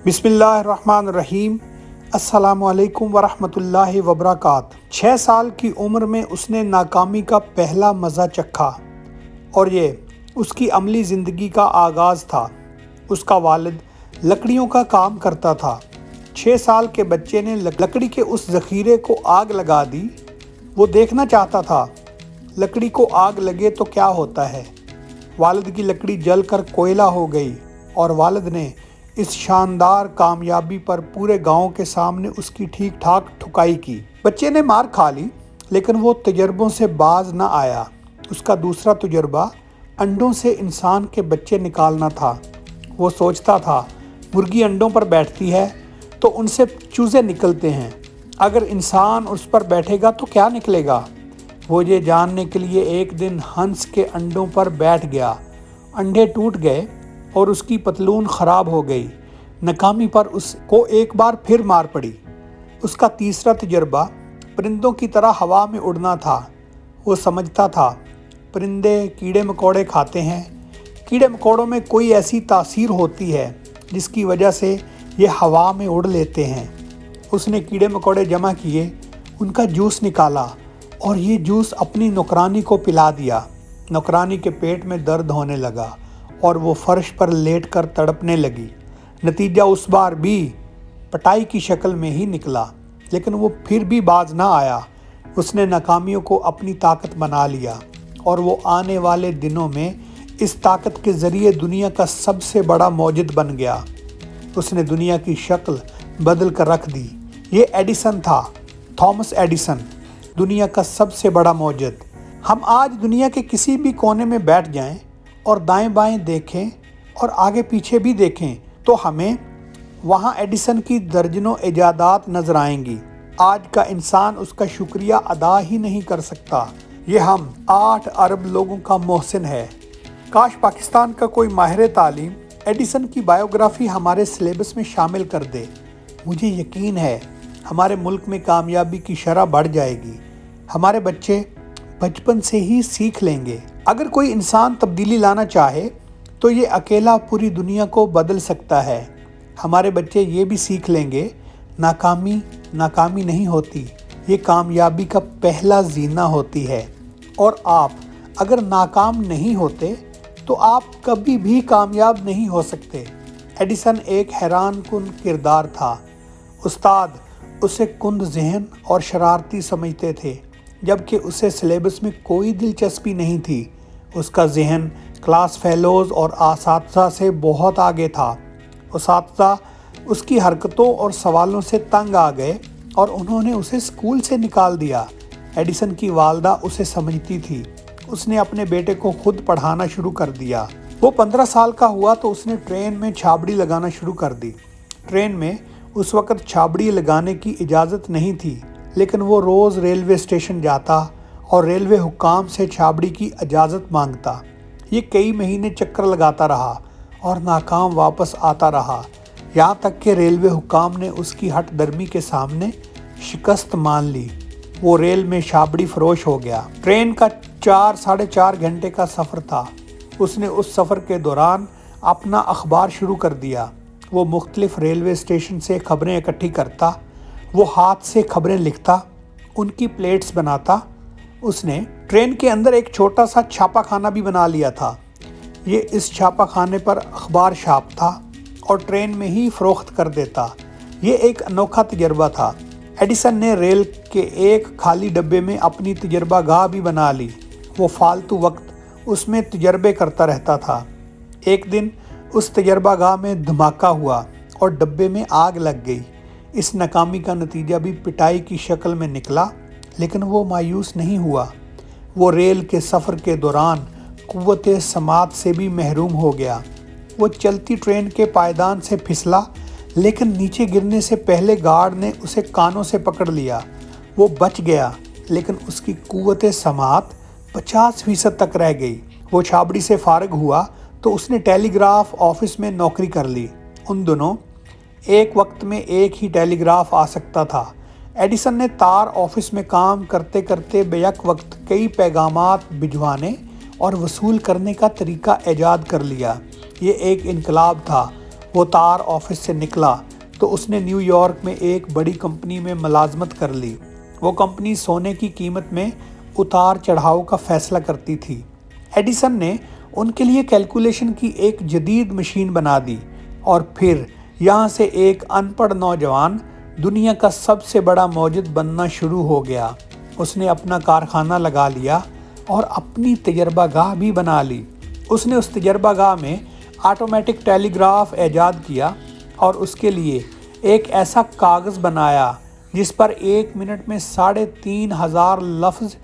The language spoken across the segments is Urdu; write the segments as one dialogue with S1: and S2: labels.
S1: بسم اللہ الرحمن الرحیم۔ السلام علیکم ورحمۃ اللہ وبرکاتہ۔ 6 سال کی عمر میں اس نے ناکامی کا پہلا مزہ چکھا اور یہ اس کی عملی زندگی کا آغاز تھا۔ اس کا والد لکڑیوں کا کام کرتا تھا۔ 6 سال کے بچے نے لکڑی کے اس ذخیرے کو آگ لگا دی۔ وہ دیکھنا چاہتا تھا لکڑی کو آگ لگے تو کیا ہوتا ہے۔ والد کی لکڑی جل کر کوئلہ ہو گئی اور والد نے اس شاندار کامیابی پر پورے گاؤں کے سامنے اس کی ٹھیک ٹھاک ٹھکائی کی۔ بچے نے مار کھا لی لیکن وہ تجربوں سے باز نہ آیا۔ اس کا دوسرا تجربہ انڈوں سے انسان کے بچے نکالنا تھا۔ وہ سوچتا تھا مرغی انڈوں پر بیٹھتی ہے تو ان سے چوزے نکلتے ہیں، اگر انسان اس پر بیٹھے گا تو کیا نکلے گا۔ وہ یہ جاننے کے لیے ایک دن ہنس کے انڈوں پر بیٹھ گیا۔ انڈے ٹوٹ گئے اور اس کی پتلون خراب ہو گئی۔ ناکامی پر اس کو ایک بار پھر مار پڑی۔ اس کا تیسرا تجربہ پرندوں کی طرح ہوا میں اڑنا تھا۔ وہ سمجھتا تھا پرندے کیڑے مکوڑے کھاتے ہیں، کیڑے مکوڑوں میں کوئی ایسی تاثیر ہوتی ہے جس کی وجہ سے یہ ہوا میں اڑ لیتے ہیں۔ اس نے کیڑے مکوڑے جمع کیے، ان کا جوس نکالا اور یہ جوس اپنی نوکرانی کو پلا دیا۔ نوکرانی کے پیٹ میں درد ہونے لگا اور وہ فرش پر لیٹ کر تڑپنے لگی۔ نتیجہ اس بار بھی پٹائی کی شکل میں ہی نکلا، لیکن وہ پھر بھی باز نہ آیا۔ اس نے ناکامیوں کو اپنی طاقت بنا لیا اور وہ آنے والے دنوں میں اس طاقت کے ذریعے دنیا کا سب سے بڑا موجد بن گیا۔ اس نے دنیا کی شکل بدل کر رکھ دی۔ یہ ایڈیسن تھا، تھامس ایڈیسن، دنیا کا سب سے بڑا موجد۔ ہم آج دنیا کے کسی بھی کونے میں بیٹھ جائیں اور دائیں بائیں دیکھیں اور آگے پیچھے بھی دیکھیں تو ہمیں وہاں ایڈیسن کی درجنوں ایجادات نظر آئیں گی۔ آج کا انسان اس کا شکریہ ادا ہی نہیں کر سکتا۔ یہ ہم 8 ارب لوگوں کا محسن ہے۔ کاش پاکستان کا کوئی ماہر تعلیم ایڈیسن کی بائیوگرافی ہمارے سلیبس میں شامل کر دے۔ مجھے یقین ہے ہمارے ملک میں کامیابی کی شرح بڑھ جائے گی۔ ہمارے بچے بچپن سے ہی سیکھ لیں گے۔ اگر کوئی انسان تبدیلی لانا چاہے تو یہ اکیلا پوری دنیا کو بدل سکتا ہے۔ ہمارے بچے یہ بھی سیکھ لیں گے ناکامی نہیں ہوتی، یہ کامیابی کا پہلا زینہ ہوتی ہے، اور آپ اگر ناکام نہیں ہوتے تو آپ کبھی بھی کامیاب نہیں ہو سکتے۔ ایڈیسن ایک حیران کن کردار تھا۔ استاد اسے کند ذہن اور شرارتی سمجھتے تھے، جبکہ اسے سلیبس میں کوئی دلچسپی نہیں تھی۔ اس کا ذہن کلاس فیلوز اور اساتذہ سے بہت آگے تھا۔ اساتذہ اس کی حرکتوں اور سوالوں سے تنگ آ گئے اور انہوں نے اسے اسکول سے نکال دیا۔ ایڈیسن کی والدہ اسے سمجھتی تھی۔ اس نے اپنے بیٹے کو خود پڑھانا شروع کر دیا۔ وہ 15 سال کا ہوا تو اس نے ٹرین میں چھابڑی لگانا شروع کر دی۔ ٹرین میں اس وقت چھابڑی لگانے کی اجازت نہیں تھی، لیکن وہ روز ریلوے اسٹیشن جاتا اور ریلوے حکام سے چھابڑی کی اجازت مانگتا۔ یہ کئی مہینے چکر لگاتا رہا اور ناکام واپس آتا رہا، یہاں تک کہ ریلوے حکام نے اس کی ہٹ درمی کے سامنے شکست مان لی۔ وہ ریل میں چھابڑی فروش ہو گیا۔ ٹرین کا 4-4.5 گھنٹے کا سفر تھا۔ اس نے اس سفر کے دوران اپنا اخبار شروع کر دیا۔ وہ مختلف ریلوے اسٹیشن سے خبریں اکٹھی کرتا، وہ ہاتھ سے خبریں لکھتا، ان کی پلیٹس بناتا۔ اس نے ٹرین کے اندر ایک چھوٹا سا چھاپا خانہ بھی بنا لیا تھا۔ یہ اس چھاپا خانے پر اخبار چھاپتا اور ٹرین میں ہی فروخت کر دیتا۔ یہ ایک انوکھا تجربہ تھا۔ ایڈیسن نے ریل کے ایک خالی ڈبے میں اپنی تجربہ گاہ بھی بنا لی۔ وہ فالتو وقت اس میں تجربے کرتا رہتا تھا۔ ایک دن اس تجربہ گاہ میں دھماکہ ہوا اور ڈبے میں آگ لگ گئی۔ اس ناکامی کا نتیجہ بھی پٹائی کی شکل میں نکلا، لیکن وہ مایوس نہیں ہوا۔ وہ ریل کے سفر کے دوران قوت سماعت سے بھی محروم ہو گیا۔ وہ چلتی ٹرین کے پائیدان سے پھسلا، لیکن نیچے گرنے سے پہلے گارڈ نے اسے کانوں سے پکڑ لیا۔ وہ بچ گیا، لیکن اس کی قوت سماعت 50% تک رہ گئی۔ وہ چھابڑی سے فارغ ہوا تو اس نے ٹیلی گراف آفس میں نوکری کر لی۔ ان دنوں ایک وقت میں ایک ہی ٹیلی گراف آ سکتا تھا۔ ایڈیسن نے تار آفس میں کام کرتے کرتے بیک وقت کئی پیغامات بھجوانے اور وصول کرنے کا طریقہ ایجاد کر لیا۔ یہ ایک انقلاب تھا وہ تار آفس سے نکلا تو اس نے نیو یارک میں ایک بڑی کمپنی میں ملازمت کر لی۔ وہ کمپنی سونے کی قیمت میں اتار چڑھاؤ کا فیصلہ کرتی تھی۔ ایڈیسن نے ان کے لیے کیلکولیشن کی ایک جدید مشین بنا دی اور پھر یہاں سے ایک ان پڑھ نوجوان دنیا کا سب سے بڑا موجد بننا شروع ہو گیا۔ اس نے اپنا کارخانہ لگا لیا اور اپنی تجربہ گاہ بھی بنا لی۔ اس نے اس تجربہ گاہ میں آٹومیٹک ٹیلی گراف ایجاد کیا اور اس کے لیے ایک ایسا کاغذ بنایا جس پر 1 منٹ میں 3500 لفظ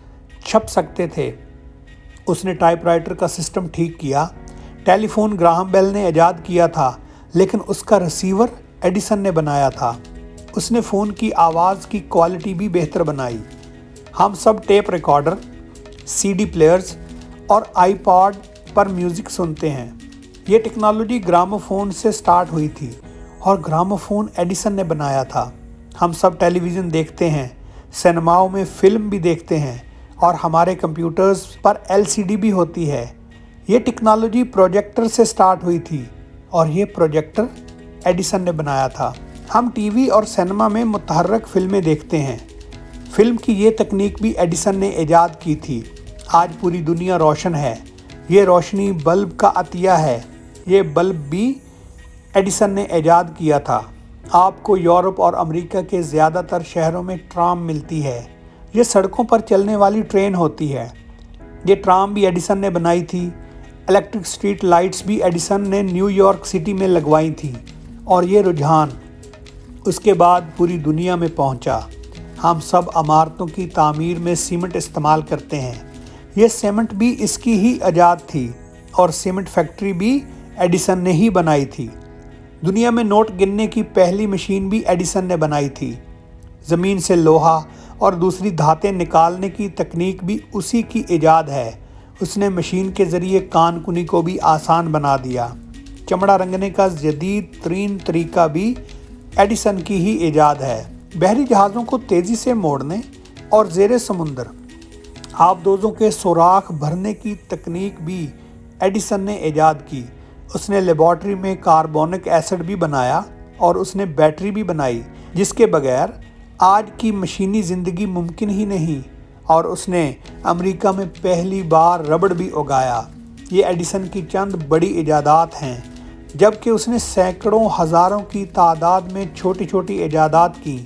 S1: چھپ سکتے تھے۔ اس نے ٹائپ رائٹر کا سسٹم ٹھیک کیا۔ ٹیلی فون گراہم بیل نے ایجاد کیا تھا، لیکن اس کا ریسیور ایڈیسن نے بنایا تھا۔ اس نے فون کی آواز کی کوالٹی بھی بہتر بنائی۔ ہم سب tape recorder, C D players اور آئی پاڈ پر میوزک سنتے ہیں۔ یہ ٹیکنالوجی گراموفون سے سٹارٹ ہوئی تھی اور گراموفون ایڈیسن نے بنایا تھا۔ ہم سب ٹیلی ویژن دیکھتے ہیں، سینماؤں میں فلم بھی دیکھتے ہیں اور ہمارے کمپیوٹرز پر LCD بھی ہوتی ہے۔ یہ ٹیکنالوجی پروجیکٹر سے سٹارٹ ہوئی تھی اور یہ پروجیکٹر ایڈیسن نے بنایا تھا۔ ہم ٹی وی اور سینما میں متحرک فلمیں دیکھتے ہیں۔ فلم کی یہ تکنیک بھی ایڈیسن نے ایجاد کی تھی۔ آج پوری دنیا روشن ہے۔ یہ روشنی بلب کا عطیہ ہے۔ یہ بلب بھی ایڈیسن نے ایجاد کیا تھا۔ آپ کو یورپ اور امریکہ کے زیادہ تر شہروں میں ٹرام ملتی ہے۔ یہ سڑکوں پر چلنے والی ٹرین ہوتی ہے۔ یہ ٹرام بھی ایڈیسن نے بنائی تھی۔ الیکٹرک سٹریٹ لائٹس بھی ایڈیسن نے نیو یارک سٹی میں لگوائی تھی اور یہ رجحان اس کے بعد پوری دنیا میں پہنچا۔ ہم سب عمارتوں کی تعمیر میں سیمنٹ استعمال کرتے ہیں۔ یہ سیمنٹ بھی اس کی ہی ایجاد تھی اور سیمنٹ فیکٹری بھی ایڈیسن نے ہی بنائی تھی۔ دنیا میں نوٹ گننے کی پہلی مشین بھی ایڈیسن نے بنائی تھی۔ زمین سے لوہا اور دوسری دھاتیں نکالنے کی تکنیک بھی اسی کی ایجاد ہے۔ اس نے مشین کے ذریعے کان کنی کو بھی آسان بنا دیا۔ چمڑا رنگنے کا جدید ترین طریقہ بھی ایڈیسن کی ہی ایجاد ہے۔ بحری جہازوں کو تیزی سے موڑنے اور زیر سمندر آبدوزوں کے سوراخ بھرنے کی تکنیک بھی ایڈیسن نے ایجاد کی۔ اس نے لیبارٹری میں کاربونک ایسڈ بھی بنایا اور اس نے بیٹری بھی بنائی جس کے بغیر آج کی مشینی زندگی ممکن ہی نہیں، اور اس نے امریکہ میں پہلی بار ربڑ بھی اگایا۔ یہ ایڈیسن کی چند بڑی ایجادات ہیں، جبکہ اس نے سینکڑوں ہزاروں کی تعداد میں چھوٹی چھوٹی ایجادات کی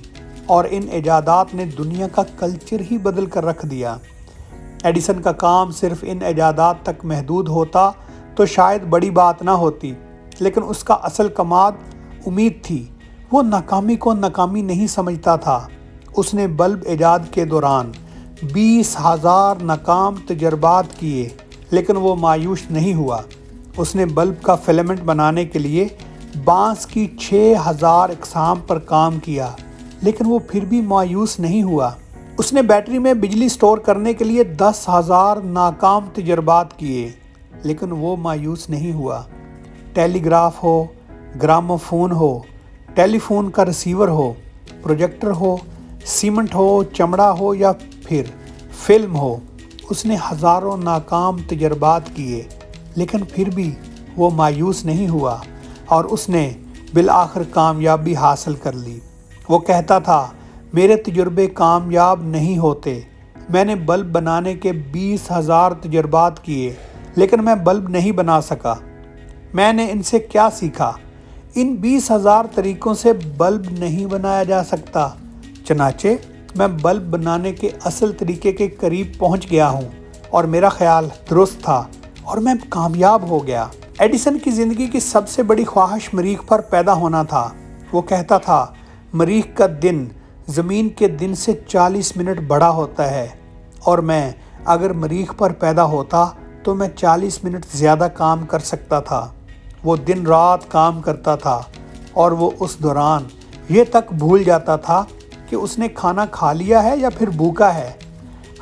S1: اور ان ایجادات نے دنیا کا کلچر ہی بدل کر رکھ دیا۔ ایڈیسن کا کام صرف ان ایجادات تک محدود ہوتا تو شاید بڑی بات نہ ہوتی، لیکن اس کا اصل کماد امید تھی۔ وہ ناکامی کو ناکامی نہیں سمجھتا تھا۔ اس نے بلب ایجاد کے دوران 20,000 ناکام تجربات کیے، لیکن وہ مایوس نہیں ہوا۔ اس نے بلب کا فلمنٹ بنانے کے لیے بانس کی 6,000 اقسام پر کام کیا، لیکن وہ پھر بھی مایوس نہیں ہوا۔ اس نے بیٹری میں بجلی سٹور کرنے کے لیے 10,000 ناکام تجربات کیے، لیکن وہ مایوس نہیں ہوا۔ ٹیلی گراف ہو، گراموفون ہو، ٹیلی فون کا ریسیور ہو، پروجیکٹر ہو، سیمنٹ ہو، چمڑا ہو یا پھر فلم ہو، اس نے ہزاروں ناکام تجربات کیے، لیکن پھر بھی وہ مایوس نہیں ہوا اور اس نے بالآخر کامیابی حاصل کر لی۔ وہ کہتا تھا، میرے تجربے کامیاب نہیں ہوتے۔ میں نے بلب بنانے کے 20,000 تجربات کیے، لیکن میں بلب نہیں بنا سکا۔ میں نے ان سے کیا سیکھا؟ ان 20,000 طریقوں سے بلب نہیں بنایا جا سکتا۔ چنانچہ میں بلب بنانے کے اصل طریقے کے قریب پہنچ گیا ہوں اور میرا خیال درست تھا اور میں کامیاب ہو گیا۔ ایڈیسن کی زندگی کی سب سے بڑی خواہش مریخ پر پیدا ہونا تھا۔ وہ کہتا تھا، مریخ کا دن زمین کے دن سے 40 منٹ بڑا ہوتا ہے، اور میں اگر مریخ پر پیدا ہوتا تو میں 40 منٹ زیادہ کام کر سکتا تھا۔ وہ دن رات کام کرتا تھا اور وہ اس دوران یہ تک بھول جاتا تھا کہ اس نے کھانا کھا لیا ہے یا پھر بھوکا ہے۔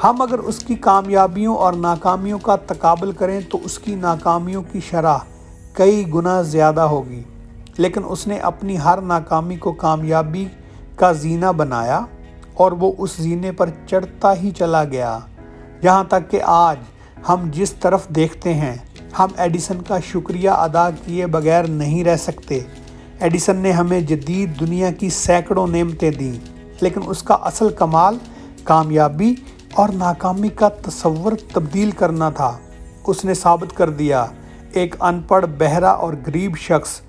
S1: ہم اگر اس کی کامیابیوں اور ناکامیوں کا تقابل کریں تو اس کی ناکامیوں کی شرح کئی گنا زیادہ ہوگی، لیکن اس نے اپنی ہر ناکامی کو کامیابی کا زینہ بنایا اور وہ اس زینے پر چڑھتا ہی چلا گیا، یہاں تک کہ آج ہم جس طرف دیکھتے ہیں ہم ایڈیسن کا شکریہ ادا کیے بغیر نہیں رہ سکتے۔ ایڈیسن نے ہمیں جدید دنیا کی سینکڑوں نعمتیں دیں، لیکن اس کا اصل کمال کامیابی اور ناکامی کا تصور تبدیل کرنا تھا۔ اس نے ثابت کر دیا ایک ان پڑھ، بہرا اور غریب شخص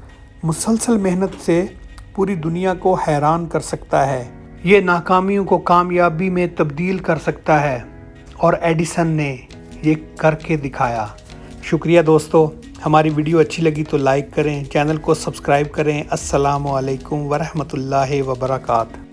S1: مسلسل محنت سے پوری دنیا کو حیران کر سکتا ہے۔ یہ ناکامیوں کو کامیابی میں تبدیل کر سکتا ہے، اور ایڈیسن نے یہ کر کے دکھایا۔ شکریہ دوستو، ہماری ویڈیو اچھی لگی تو لائک کریں، چینل کو سبسکرائب کریں۔ السلام علیکم ورحمۃ اللہ وبرکاتہ۔